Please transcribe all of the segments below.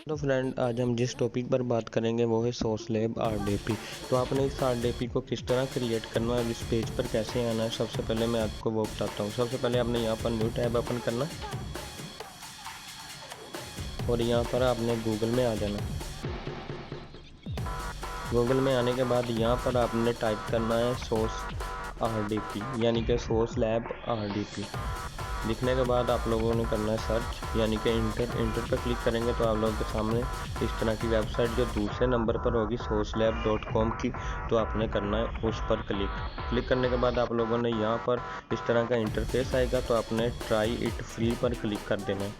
तो फ्रेंड, आज हम जिस टॉपिक पर बात करेंगे वो है saucelab RDP। तो आपने इस RDP को किस तरह क्रिएट करना है और इस पेज पर कैसे आना है, सबसे पहले मैं आपको वो बताता हूँ। सबसे पहले आपने यहाँ पर न्यू टैब ओपन करना और यहाँ पर आपने गूगल में आ जाना। गूगल में आने के बाद यहाँ पर आपने टाइप करना है RDP, यानी कि saucelab RDP। लिखने के बाद आप लोगों ने करना है सर्च, यानी कि इंटर पर क्लिक करेंगे तो आप लोगों के सामने इस तरह की वेबसाइट जो दूसरे नंबर पर होगी saucelab.com की, तो आपने करना है उस पर क्लिक करने के बाद आप लोगों ने यहाँ पर इस तरह का इंटरफेस आएगा, तो आपने ट्राई इट फ्री पर क्लिक कर देना है।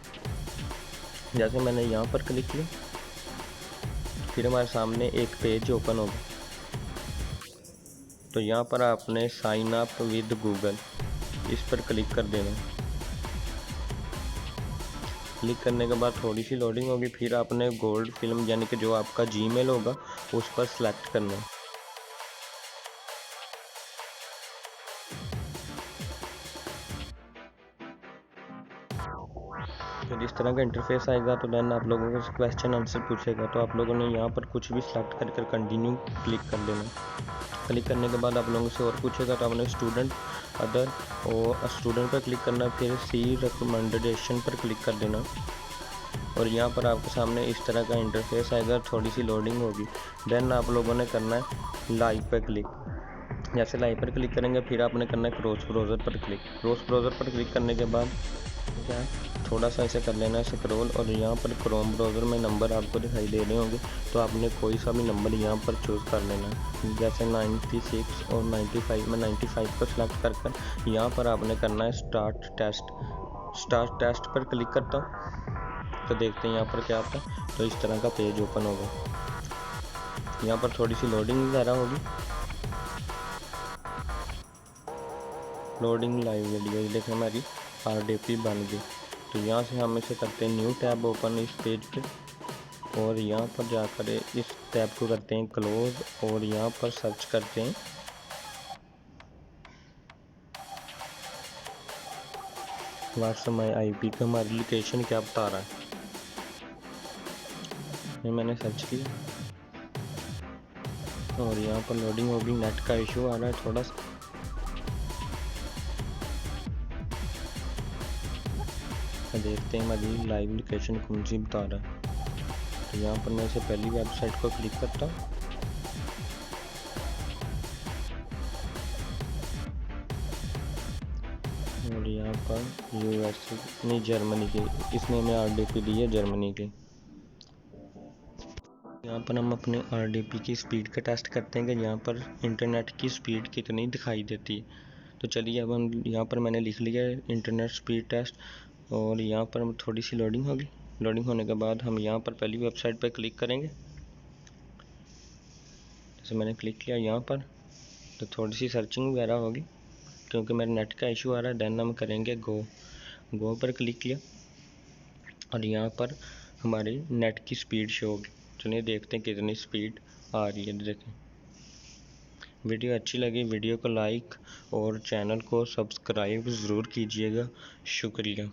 जैसे मैंने यहाँ पर क्लिक किया, फिर हमारे सामने एक पेज ओपन होगा। तो यहाँ पर आपने साइन अप विद गूगल इस पर क्लिक कर देना। क्लिक करने के बाद थोड़ी सी लोडिंग होगी, फिर आपने गोल्ड फिल्म यानी कि जो आपका जीमेल होगा उस पर सिलेक्ट करना है। फिर इस तरह का इंटरफेस आएगा, तो देन आप लोगों को क्वेश्चन आंसर पूछेगा, तो आप लोगों ने यहाँ पर कुछ भी सिलेक्ट कर कंटिन्यू क्लिक कर देना। क्लिक करने के बाद आप लोगों से और पूछेगा, तो आपने स्टूडेंट अदर और स्टूडेंट पर क्लिक करना, फिर सी रिकमेंडेशन पर क्लिक कर देना। और यहाँ पर आपके सामने इस तरह का इंटरफेस आएगा, थोड़ी सी लोडिंग होगी। देन आप लोगों ने करना है लाइव पर क्लिक। जैसे लाइव पर क्लिक करेंगे, फिर आपने करना है क्रॉस ब्राउज़र पर क्लिक। क्रॉस ब्राउज़र पर क्लिक करने के बाद क्या है, थोड़ा सा ऐसे कर लेना है स्क्रॉल, और यहाँ पर क्रोम ब्राउज़र में नंबर आपको दिखाई दे रहे होंगे, तो आपने कोई सा भी नंबर यहाँ पर चूज़ कर लेना है। जैसे 96 और 95 में 95 को सिलेक्ट कर यहाँ पर आपने करना है स्टार्ट टेस्ट पर क्लिक करता हूँ, तो देखते हैं यहाँ पर क्या आता है। तो इस तरह का पेज ओपन होगा। यहाँ पर थोड़ी सी लोडिंग वगैरह होगी। लोडिंग लाइव वीडियो, देखें हमारी RDP बन गई। तो यहाँ से हम इसे करते हैं न्यू टैब ओपन इस पेज पे, और यहाँ पर जाकर इस टैब को करते हैं क्लोज, और यहाँ पर सर्च करते हैं व्हाट्स माई IP का हमारी लोकेशन क्या बता रहा है। ये मैंने सर्च किया और यहाँ पर लोडिंग होगी। नेट का इशू आ रहा है थोड़ा सा। देखते हैं हमारी लाइव लोकेशन कौन सी बता रहा है। तो यहाँ पर मैं इसे पहली वेबसाइट को क्लिक करता हूँ, और यहाँ पर USA नहीं जर्मनी की, इसमें हमें RDP दी है जर्मनी की। यहाँ पर हम अपने RDP की स्पीड का टेस्ट करते हैं कि यहाँ पर इंटरनेट की स्पीड कितनी दिखाई देती है। तो चलिए अब हम यहाँ पर मैंने लिख लिया है इंटरनेट स्पीड टेस्ट, और यहाँ पर हम थोड़ी सी लोडिंग होगी। लोडिंग होने के बाद हम यहाँ पर पहली वेबसाइट पर क्लिक करेंगे। जैसे मैंने क्लिक किया यहाँ पर, तो थोड़ी सी सर्चिंग वगैरह होगी क्योंकि मेरे नेट का इशू आ रहा है। देन हम करेंगे गो पर क्लिक किया, और यहाँ पर हमारी नेट की स्पीड शो होगी। चलिए देखते हैं कितनी स्पीड आ रही है। देखें, वीडियो अच्छी लगी वीडियो को लाइक और चैनल को सब्सक्राइब ज़रूर कीजिएगा। शुक्रिया।